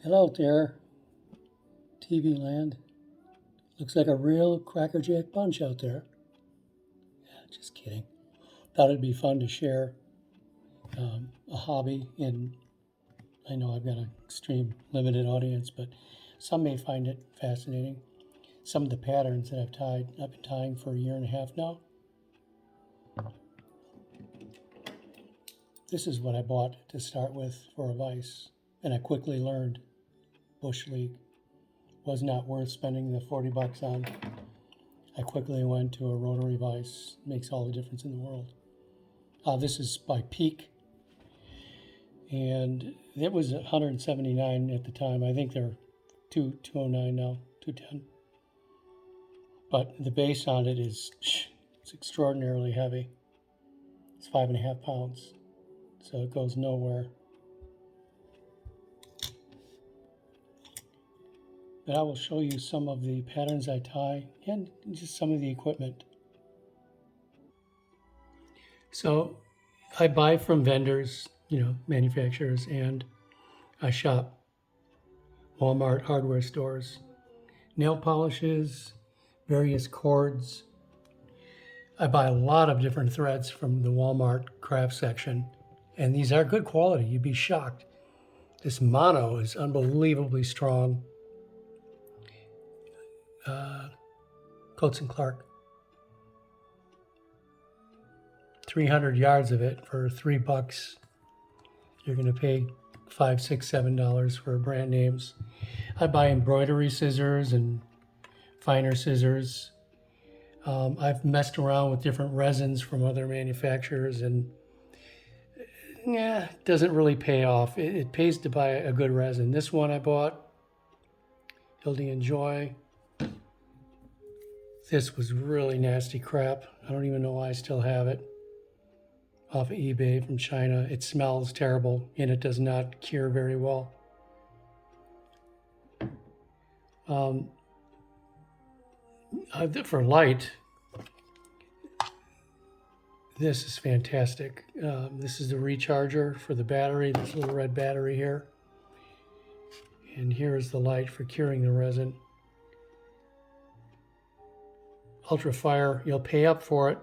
Hello there, TV land. Looks like a real crackerjack bunch out there. Just kidding. Thought it'd be fun to share a hobby, and I know I've got an extreme limited audience, but some may find it fascinating. Some of the patterns that I've been tying for a year and a half now. This is what I bought to start with for a vise, and I quickly learned Bush League was not worth spending the 40 bucks on. I quickly went to a rotary vise. Makes all the difference in the world. This is by Peak, and it was 179 at the time. I think they're 209 now, 210. But the base on it it's extraordinarily heavy. It's 5.5 pounds, so it goes nowhere. But I will show you some of the patterns I tie and just some of the equipment. So I buy from vendors, manufacturers, and I shop Walmart hardware stores, nail polishes, various cords. I buy a lot of different threads from the Walmart craft section, and these are good quality. You'd be shocked. This mono is unbelievably strong. Coates & Clark. 300 yards of it for $3. You're going to pay $5, $6, $7 for brand names. I buy embroidery scissors and finer scissors. I've messed around with different resins from other manufacturers, and it doesn't really pay off. It pays to buy a good resin. This one I bought, Building and Joy. This was really nasty crap. I don't even know why I still have it. Off of eBay from China. It smells terrible, and it does not cure very well. For light, this is fantastic. This is the recharger for the battery, this little red battery here. And here is the light for curing the resin. Ultra fire, you'll pay up for it,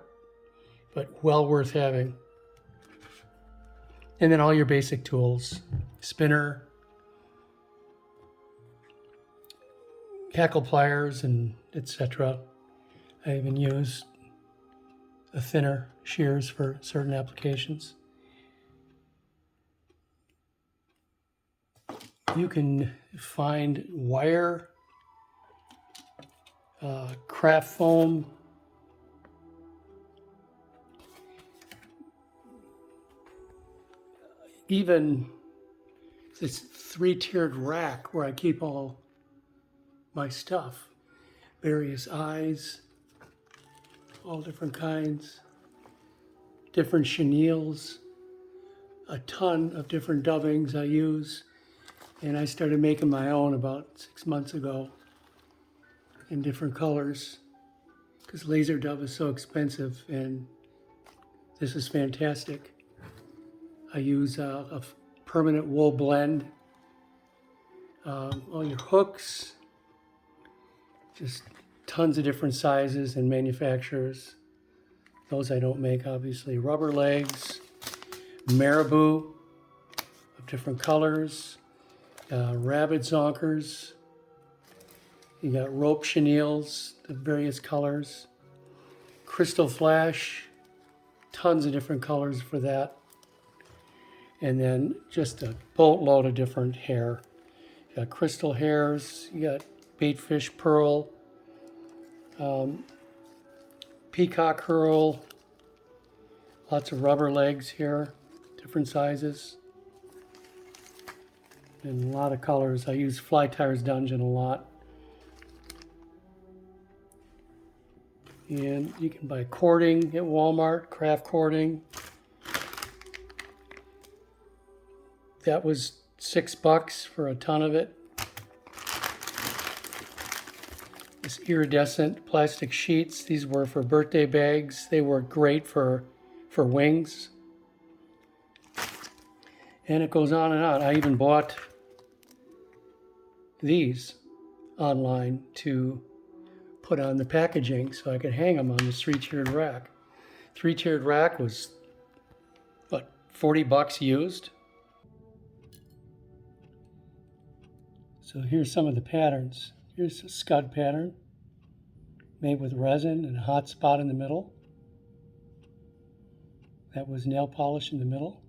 but well worth having. And then all your basic tools, spinner, hackle pliers, and etc. I even use a thinner shears for certain applications. You can find wire, craft foam, even this 3-tiered rack where I keep all my stuff. Various eyes, all different kinds, different chenilles, a ton of different dubbings I use. And I started making my own about 6 months ago in different colors because laser dub is so expensive, and this is fantastic. I use a permanent wool blend. All your hooks, just tons of different sizes and manufacturers. Those I don't make, obviously. Rubber legs, marabou of different colors, rabbit zonkers. You got rope chenilles of various colors, crystal flash, tons of different colors for that. And then just a boatload of different hair. You got crystal hairs, you got baitfish pearl, peacock herl, lots of rubber legs here, different sizes, and a lot of colors. I use Fly Tires Dungeon a lot. And you can buy cording at Walmart, craft cording. That was $6 for a ton of it. This iridescent plastic sheets, these were for birthday bags. They work great for wings. And it goes on and on. I even bought these online to put on the packaging so I could hang them on this three-tiered rack. Three-tiered rack was, what, 40 bucks used? So here's some of the patterns. Here's a scud pattern made with resin and a hot spot in the middle. That was nail polish in the middle.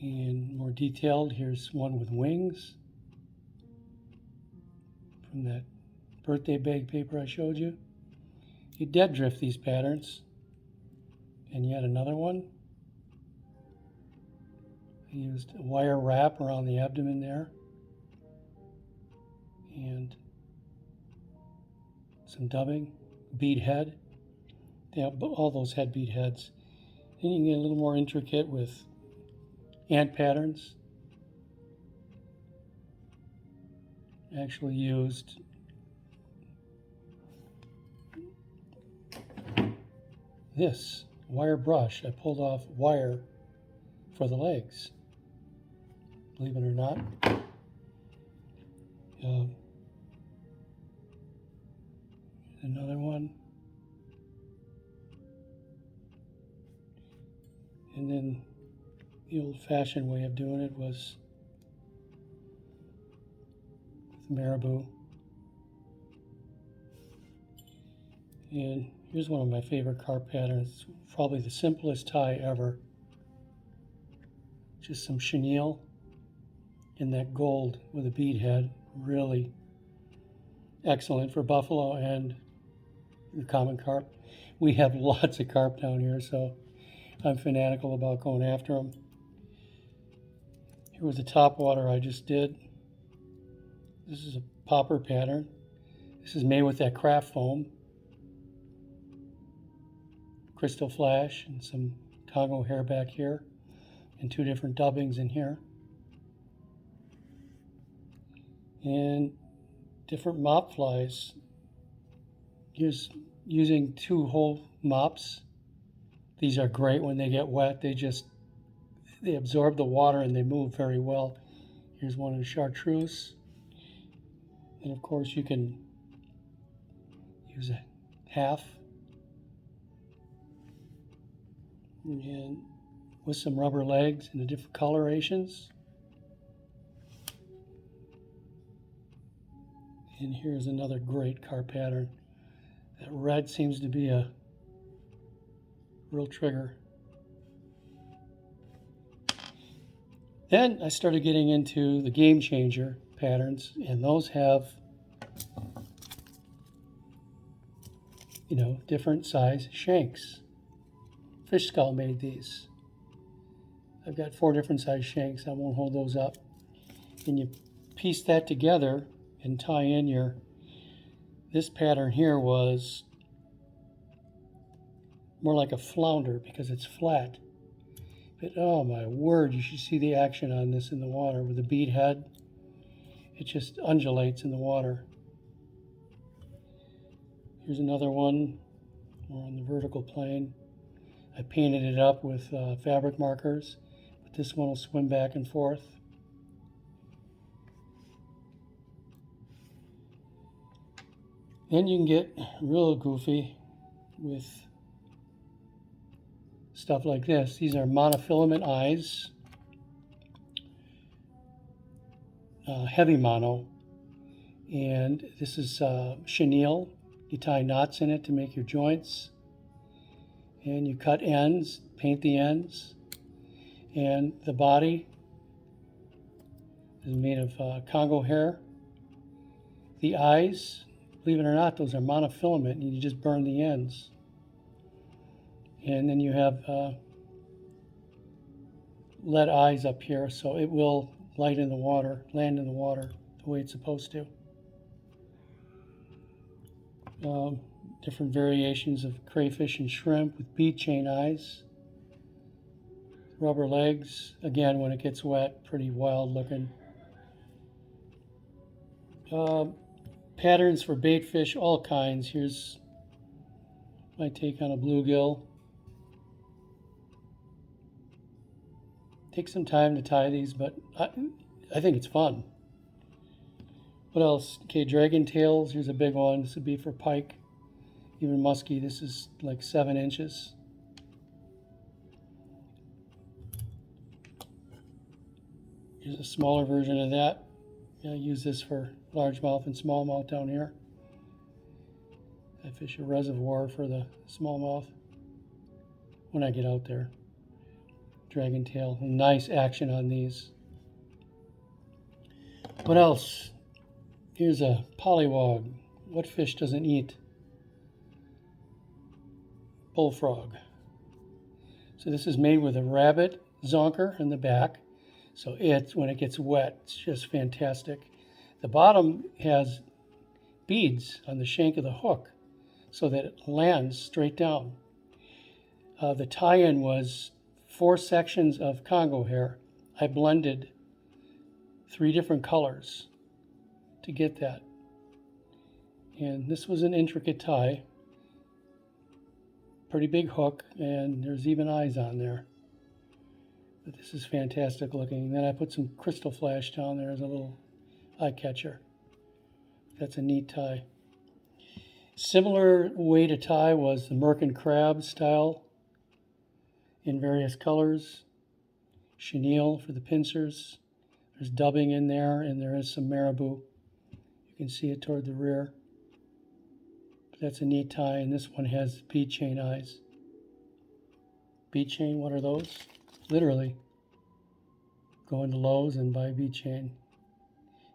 And more detailed, here's one with wings from that birthday bag paper I showed you. You dead drift these patterns. And yet another one. I used a wire wrap around the abdomen there. And some dubbing, bead head. They have all those head bead heads. Then you can get a little more intricate with ant patterns. Actually used this wire brush. I pulled off wire for the legs, believe it or not. Another one. And then the old-fashioned way of doing it was with marabou. And here's one of my favorite carp patterns. Probably the simplest tie ever. Just some chenille in that gold with a bead head. Really excellent for buffalo and the common carp. We have lots of carp down here, so I'm fanatical about going after them. Here was the top water I just did. This is a popper pattern. This is made with that craft foam, crystal flash, and some Congo hair back here, and two different dubbings in here. And different mop flies. Here's using 2 whole mops. These are great when they get wet. They absorb the water and they move very well. Here's one in chartreuse. And of course you can use a half. And with some rubber legs and the different colorations. And here's another great carp pattern. That red seems to be a real trigger. Then I started getting into the game changer patterns, and those have, different size shanks. Fish Skull made these. I've got 4 different size shanks. I won't hold those up. And you piece that together and tie in this pattern here was more like a flounder because it's flat. But oh my word, you should see the action on this in the water with the bead head. It just undulates in the water. Here's another one. We're on the vertical plane. I painted it up with fabric markers, but this one will swim back and forth. Then you can get real goofy with stuff like this. These are monofilament eyes, heavy mono, and this is chenille. You tie knots in it to make your joints, and you cut ends, paint the ends, and the body is made of Congo hair. The eyes, believe it or not, those are monofilament, and you just burn the ends. And then you have lead eyes up here, so it will land in the water the way it's supposed to. Different variations of crayfish and shrimp with bead chain eyes. Rubber legs, again, when it gets wet, pretty wild looking. Patterns for bait fish, all kinds. Here's my take on a bluegill. Take some time to tie these, but I think it's fun. What else? Okay, dragon tails. Here's a big one. This would be for pike, even muskie. This is like 7 inches. Here's a smaller version of that. I use this for largemouth and smallmouth down here. I fish a reservoir for the smallmouth when I get out there. Dragon tail. Nice action on these. What else? Here's a pollywog. What fish doesn't eat? Bullfrog. So this is made with a rabbit zonker in the back. So when it gets wet, it's just fantastic. The bottom has beads on the shank of the hook so that it lands straight down. The tie-in was 4 sections of Congo hair. I blended 3 different colors to get that. And this was an intricate tie. Pretty big hook, and there's even eyes on there. But this is fantastic looking. Then I put some crystal flash down there as a little eye catcher. That's a neat tie. Similar way to tie was the merkin crab style in various colors. Chenille for the pincers. There's dubbing in there, and there is some marabou. You can see it toward the rear. But that's a neat tie, and this one has bead chain eyes. Bead chain, what are those? Literally. Go into Lowe's and buy bead chain.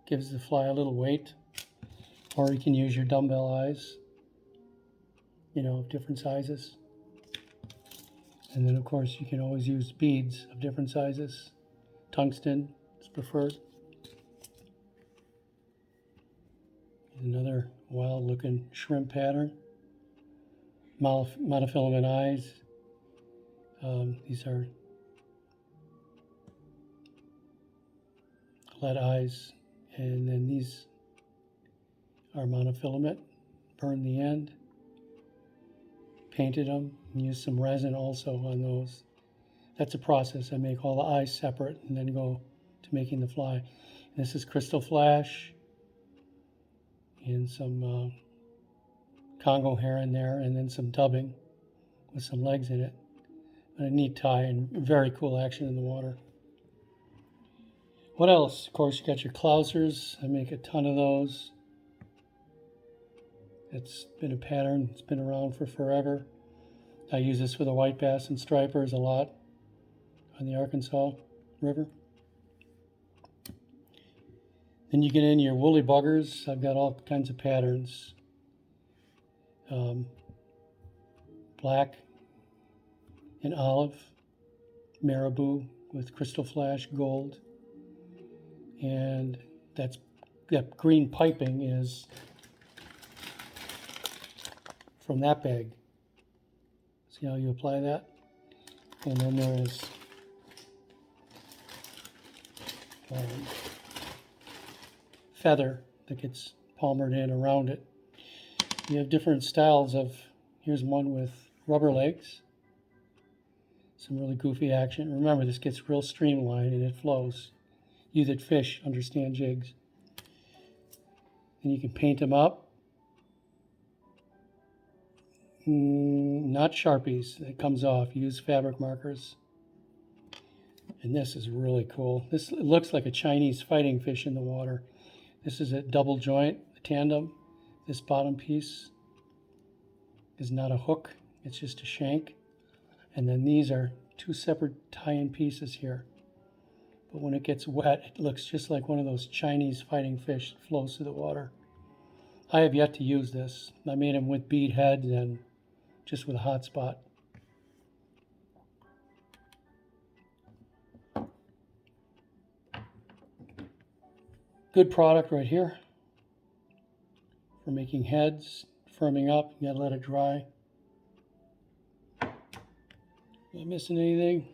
Gives the fly a little weight. Or you can use your dumbbell eyes, of different sizes. And then, of course, you can always use beads of different sizes. Tungsten is preferred. Another wild-looking shrimp pattern. Monofilament eyes. These are lead eyes. And then these are monofilament. Burned the end. Painted them and used some resin also on those. That's a process. I make all the eyes separate and then go to making the fly. And this is crystal flash and some Congo hair in there, and then some dubbing with some legs in it. But a neat tie and very cool action in the water. What else? Of course, you got your Klausers. I make a ton of those. It's been a pattern. It's been around for forever. I use this for the white bass and stripers a lot on the Arkansas River. Then you get in your woolly buggers. I've got all kinds of patterns. Black and olive, marabou with crystal flash, gold. And that green piping is from that bag. See how you apply that? And then there is feather that gets palmered in around it. You have different styles of, here's one with rubber legs. Some really goofy action. Remember, this gets real streamlined and it flows. You that fish understand jigs. And you can paint them up. Not Sharpies. It comes off. Use fabric markers. And this is really cool. This looks like a Chinese fighting fish in the water. This is a double joint, a tandem. This bottom piece is not a hook. It's just a shank. And then these are 2 separate tie-in pieces here. But when it gets wet, it looks just like one of those Chinese fighting fish that flows through the water. I have yet to use this. I made them with bead heads and just with a hot spot. Good product right here for making heads, firming up. You gotta let it dry. Am I missing anything?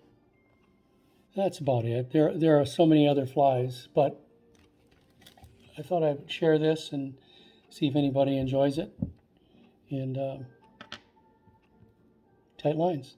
That's about it. There are so many other flies, but I thought I'd share this and see if anybody enjoys it. And tight lines.